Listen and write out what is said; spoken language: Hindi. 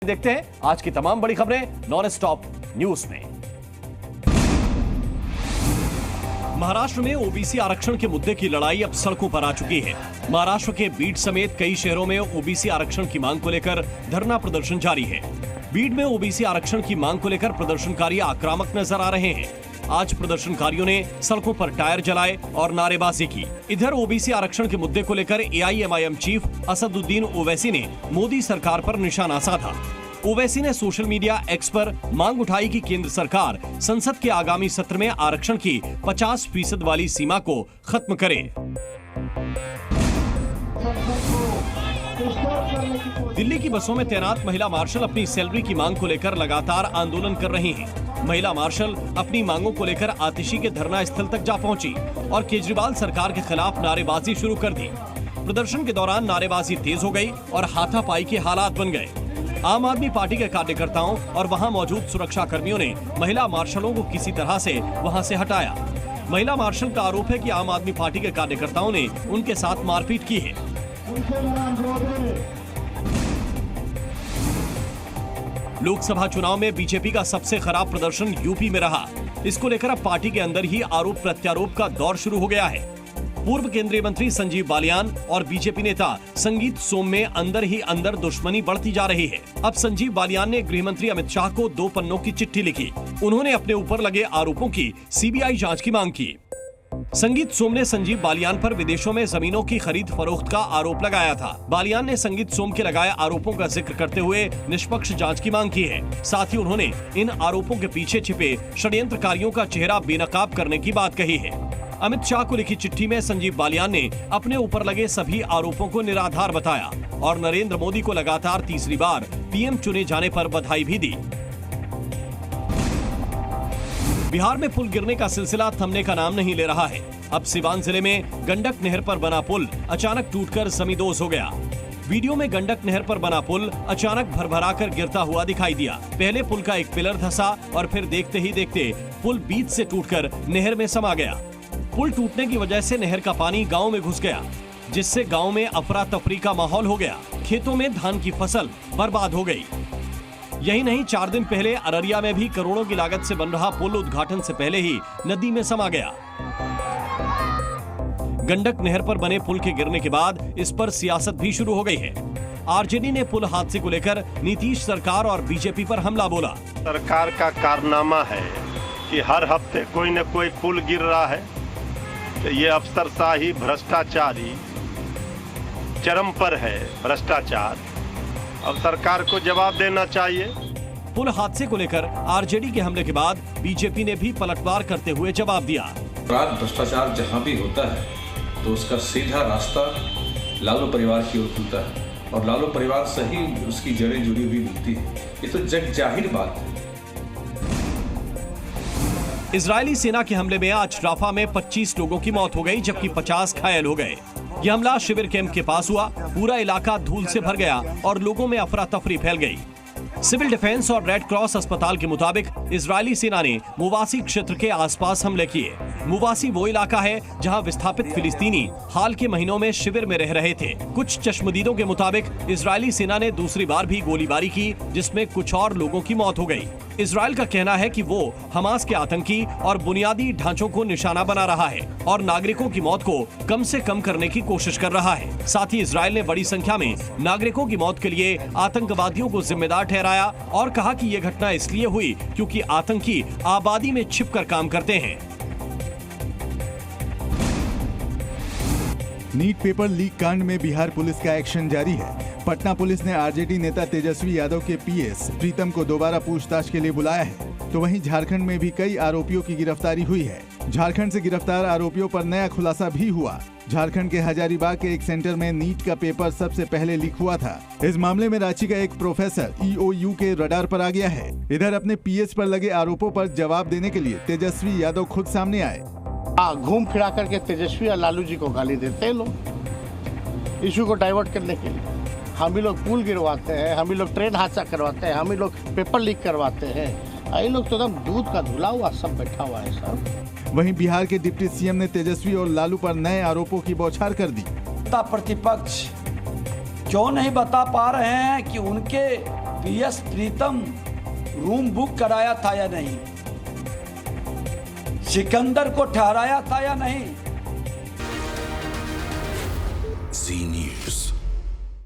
देखते हैं आज की तमाम बड़ी खबरें नॉन स्टॉप न्यूज में। महाराष्ट्र में ओबीसी आरक्षण के मुद्दे की लड़ाई अब सड़कों पर आ चुकी है। महाराष्ट्र के बीड समेत कई शहरों में ओबीसी आरक्षण की मांग को लेकर धरना प्रदर्शन जारी है। बीड में ओबीसी आरक्षण की मांग को लेकर प्रदर्शनकारी आक्रामक नजर आ रहे हैं। आज प्रदर्शनकारियों ने सड़कों पर टायर जलाए और नारेबाजी की। इधर ओबीसी आरक्षण के मुद्दे को लेकर एआईएमआईएम चीफ असदुद्दीन ओवैसी ने मोदी सरकार पर निशाना साधा। ओवैसी ने सोशल मीडिया एक्स पर मांग उठाई कि केंद्र सरकार संसद के आगामी सत्र में आरक्षण की 50% वाली सीमा को खत्म करे। दिल्ली की बसों में तैनात महिला मार्शल अपनी सैलरी की मांग को लेकर लगातार आंदोलन कर रही हैं। महिला मार्शल अपनी मांगों को लेकर आतिशी के धरना स्थल तक जा पहुंची और केजरीवाल सरकार के खिलाफ नारेबाजी शुरू कर दी। प्रदर्शन के दौरान नारेबाजी तेज हो गई और हाथापाई के हालात बन गए। आम आदमी पार्टी के कार्यकर्ताओं और वहां मौजूद सुरक्षा कर्मियों ने महिला मार्शलों को किसी तरह से वहां से हटाया। महिला मार्शल का आरोप है कि आम आदमी पार्टी के कार्यकर्ताओं ने उनके साथ मारपीट की है। लोकसभा चुनाव में बीजेपी का सबसे खराब प्रदर्शन यूपी में रहा। इसको लेकर अब पार्टी के अंदर ही आरोप प्रत्यारोप का दौर शुरू हो गया है। पूर्व केंद्रीय मंत्री संजीव बालियान और बीजेपी नेता संगीत सोम में अंदर ही अंदर दुश्मनी बढ़ती जा रही है। अब संजीव बालियान ने गृह मंत्री अमित शाह को 2 पन्नों की चिट्ठी लिखी। उन्होंने अपने ऊपर लगे आरोपों की सीबीआई जांच की मांग की। संगीत सोम ने संजीव बालियान पर विदेशों में जमीनों की खरीद फरोख्त का आरोप लगाया था। बालियान ने संगीत सोम के लगाए आरोपों का जिक्र करते हुए निष्पक्ष जांच की मांग की है। साथ ही उन्होंने इन आरोपों के पीछे छिपे षड्यंत्रकारियों का चेहरा बेनकाब करने की बात कही है। अमित शाह को लिखी चिट्ठी में संजीव बालियान ने अपने ऊपर लगे सभी आरोपों को निराधार बताया और नरेंद्र मोदी को लगातार तीसरी बार पीएम चुने जाने पर बधाई भी दी। बिहार में पुल गिरने का सिलसिला थमने का नाम नहीं ले रहा है। अब सिवान जिले में गंडक नहर पर बना पुल अचानक टूटकर जमींदोज हो गया। वीडियो में गंडक नहर पर बना पुल अचानक भरभराकर गिरता हुआ दिखाई दिया। पहले पुल का एक पिलर धंसा और फिर देखते ही देखते पुल बीच से टूटकर नहर में समा गया। पुल टूटने की वजह से नहर का पानी गांव में घुस गया, जिससे गांव में अफरा तफरी का माहौल हो गया। खेतों में धान की फसल बर्बाद हो गई। यही नहीं, 4 दिन पहले अररिया में भी करोड़ों की लागत से बन रहा पुल उद्घाटन से पहले ही नदी में समा गया। गंडक नहर पर बने पुल के गिरने के बाद इस पर सियासत भी शुरू हो गई है। आरजेडी ने पुल हादसे को लेकर नीतीश सरकार और बीजेपी पर हमला बोला। सरकार का कारनामा है कि हर हफ्ते कोई न कोई पुल गिर रहा है। ये अफसरशाही भ्रष्टाचारी चरम पर है। भ्रष्टाचार अब सरकार को जवाब देना चाहिए। पुल हादसे को लेकर आरजेडी के हमले के बाद बीजेपी ने भी पलटवार करते हुए जवाब दिया। भ्रष्टाचार जहां भी होता है तो उसका सीधा रास्ता लालू परिवार की ओर खुलता है और लालू परिवार से ही उसकी जड़ें जुड़ी हुई मिलती है। ये तो जग जाहिर बात है। इजरायली सेना के हमले में आज राफा में 25 लोगों की मौत हो गई, जबकि 50 घायल हो गए। यह हमला शिविर कैंप के पास हुआ। पूरा इलाका धूल से भर गया और लोगों में अफरा तफरी फैल गई। सिविल डिफेंस और रेड क्रॉस अस्पताल के मुताबिक इजरायली सेना ने मुवासी क्षेत्र के आसपास हमले किए। मुवासी वो इलाका है जहां विस्थापित फिलिस्तीनी हाल के महीनों में शिविर में रह रहे थे। कुछ चश्मदीदों के मुताबिक इजरायली सेना ने दूसरी बार भी गोलीबारी की, जिसमें कुछ और लोगों की मौत हो गई। इजराइल का कहना है कि वो हमास के आतंकी और बुनियादी ढांचों को निशाना बना रहा है और नागरिकों की मौत को कम से कम करने की कोशिश कर रहा है। साथ ही इजराइल ने बड़ी संख्या में नागरिकों की मौत के लिए आतंकवादियों को जिम्मेदार ठहराया और कहा कि यह घटना इसलिए हुई क्योंकि आतंकी आबादी में छिपकर काम करते हैं। नीट पेपर लीक कांड में बिहार पुलिस का एक्शन जारी है। पटना पुलिस ने आरजेडी नेता तेजस्वी यादव के पीएस प्रीतम को दोबारा पूछताछ के लिए बुलाया है। तो वहीं झारखंड में भी कई आरोपियों की गिरफ्तारी हुई है। झारखंड से गिरफ्तार आरोपियों पर नया खुलासा भी हुआ। झारखंड के हजारीबाग के एक सेंटर में नीट का पेपर सबसे पहले लीक हुआ था। इस मामले में रांची का एक प्रोफेसर ईओयू के रडार पर आ गया है। इधर अपने पीएस पर लगे आरोपों पर जवाब देने के लिए तेजस्वी यादव खुद सामने आए। घूम फिरा करके तेजस्वी और लालू जी को गाली देते हैं लोग, इशू को डाइवर्ट करने के लिए। हम ही लोग पुल गिरवाते हैं, हम ही लोग ट्रेन हादसा करवाते हैं, हम ही लोग पेपर लीक करवाते हैं। ये लोग तो एकदम दूध का धुला हुआ सब बैठा हुआ है सर। वहीं बिहार के डिप्टी सीएम ने तेजस्वी और लालू पर नए आरोपों की बौछार कर दी। प्रतिपक्ष क्यों नहीं बता पा रहे हैं कि उनके पीएस प्रीतम रूम बुक कराया था या नहीं, सिकंदर को ठहराया था या नहीं। जी न्यूज़।